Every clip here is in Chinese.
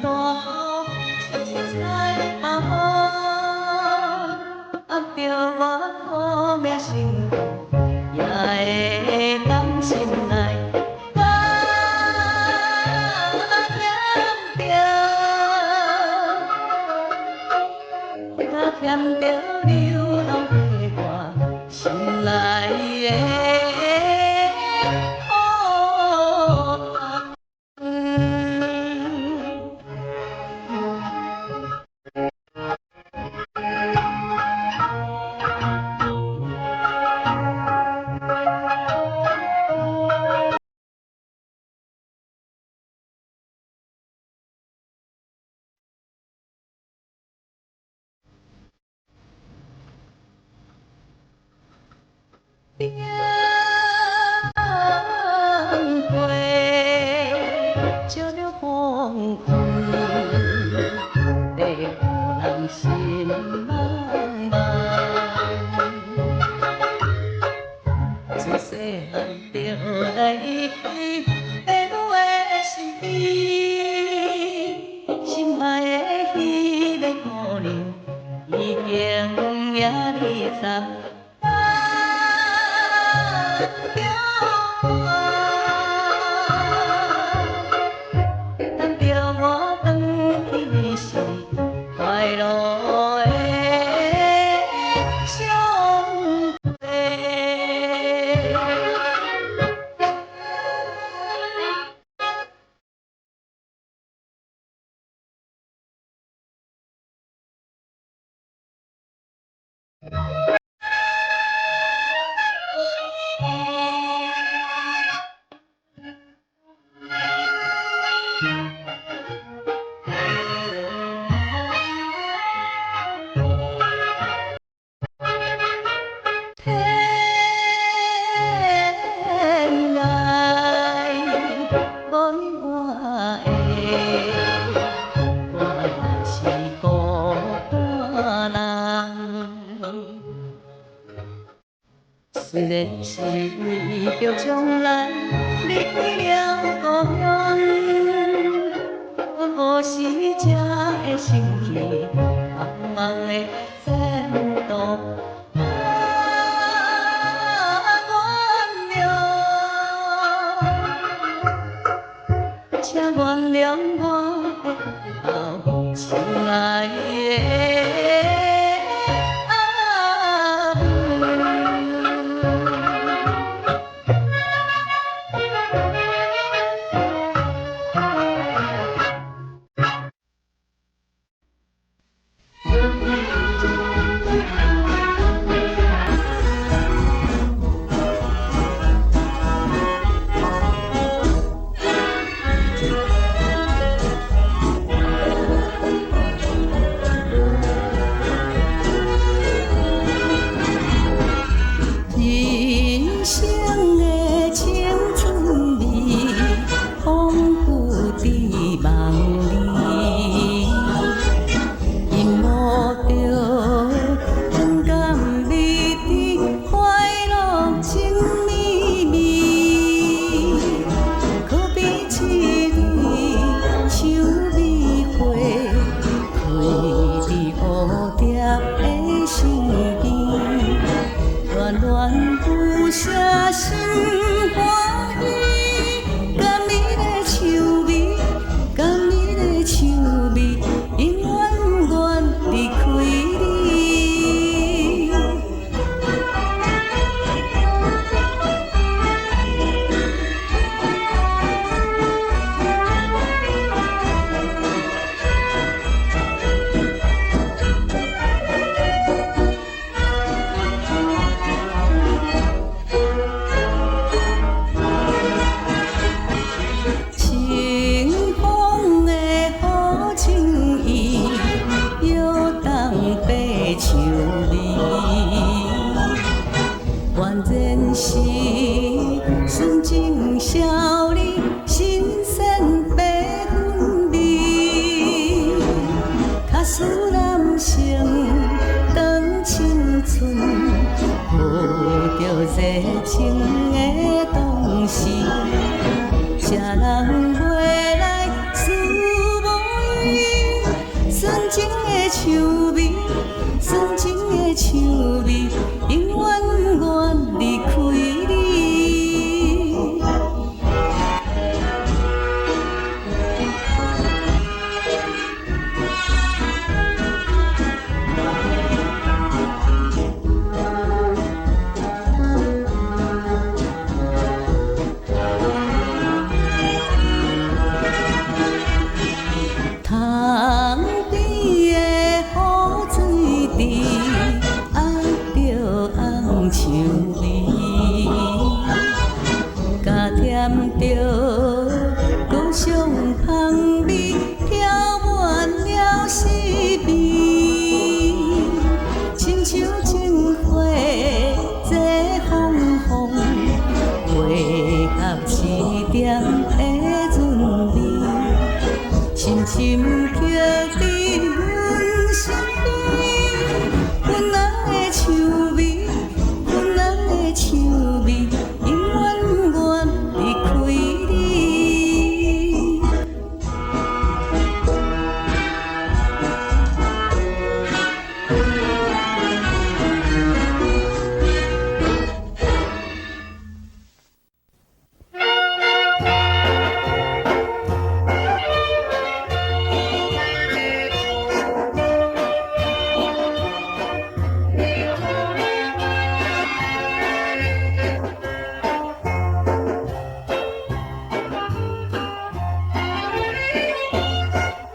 大，实在把我压着我苦命心，也会甘心来我欠着流浪的我心内的灯花照着黄昏，地互人心茫茫。自细汉就来白母的是伊，心爱的迄个姑娘已经也离散。等着我转去是快乐的相会。天涯问我的，我也是孤单人。虽然是为着将来离开了故乡，何时才会想起茫茫的前途？请原谅我的后心爱深深刻伫阮心边，阮人的香味，阮人的香味，永远愿离开你。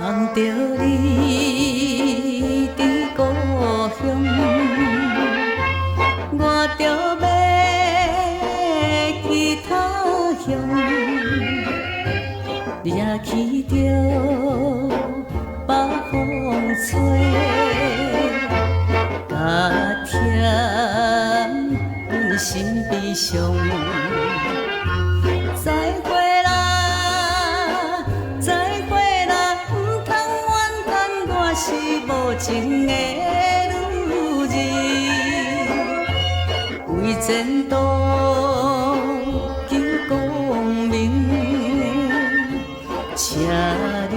望着你伫故乡，我着要去他乡，掠去着北风吹，甲添阮心悲伤。再会啦，再会啦，毋通怨叹我是无情的女儿，为前途求光明，请你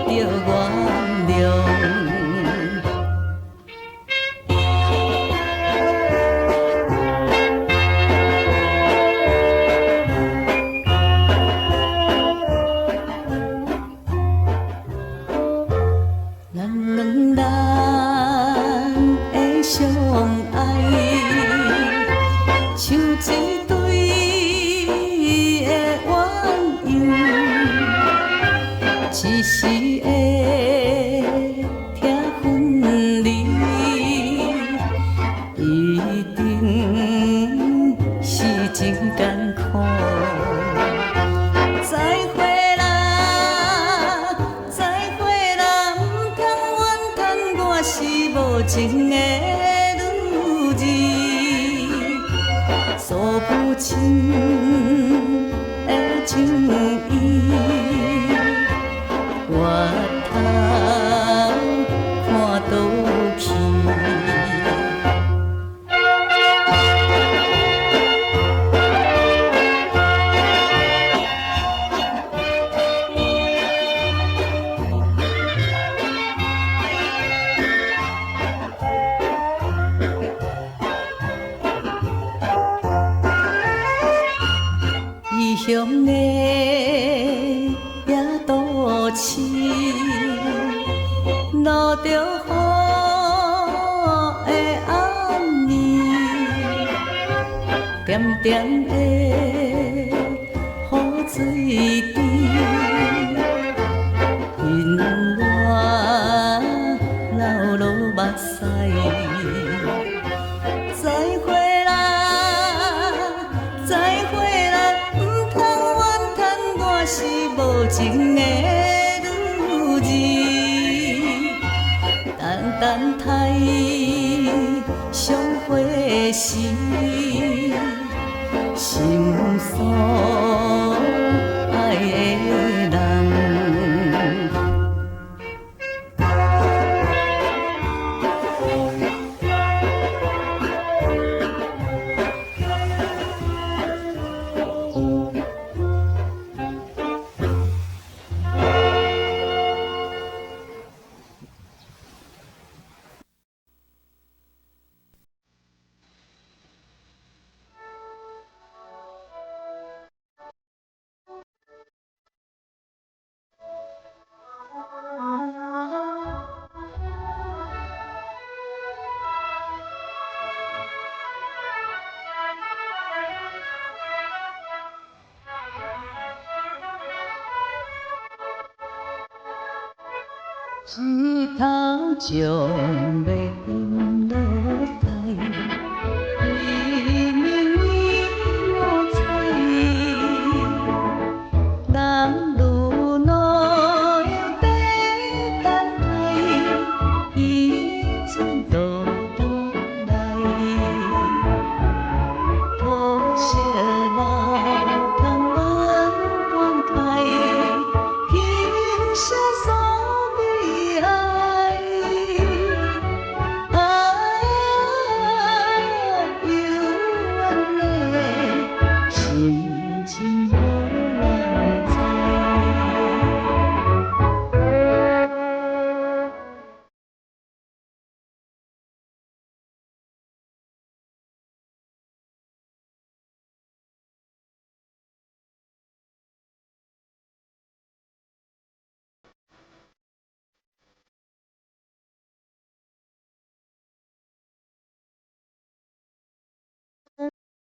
着原谅。咱两人的相爱，像一对的鸳鸯，一时会听分离，一定是真艰苦。再会啦，再会啦，毋通怨叹我是无情的女儿，诉不清的情意，我通看倒去。异乡的野都市，落着雨的暗暝，点点的雨水滴，因我流落目屎。再会啦，再会啦，毋通怨叹我是无情的女儿，淡淡待相会时，心所爱的人。一头将袂晕落台，明明我知，人如落叶地等待，伊怎都不来？土色老藤蔓断开。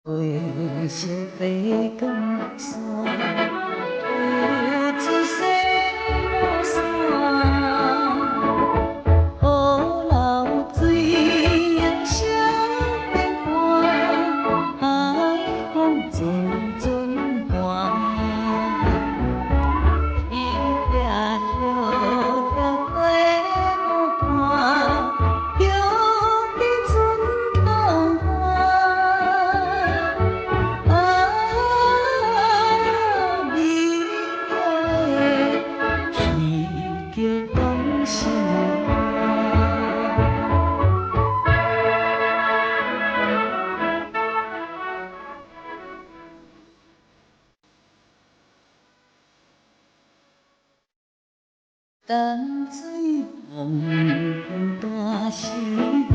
为是白光线，游出西落山，雨流水的声变换，海风阵阵寒。伊掠着条街路伴，叫你船东岸。你的是叫东心肝。淡水风大声。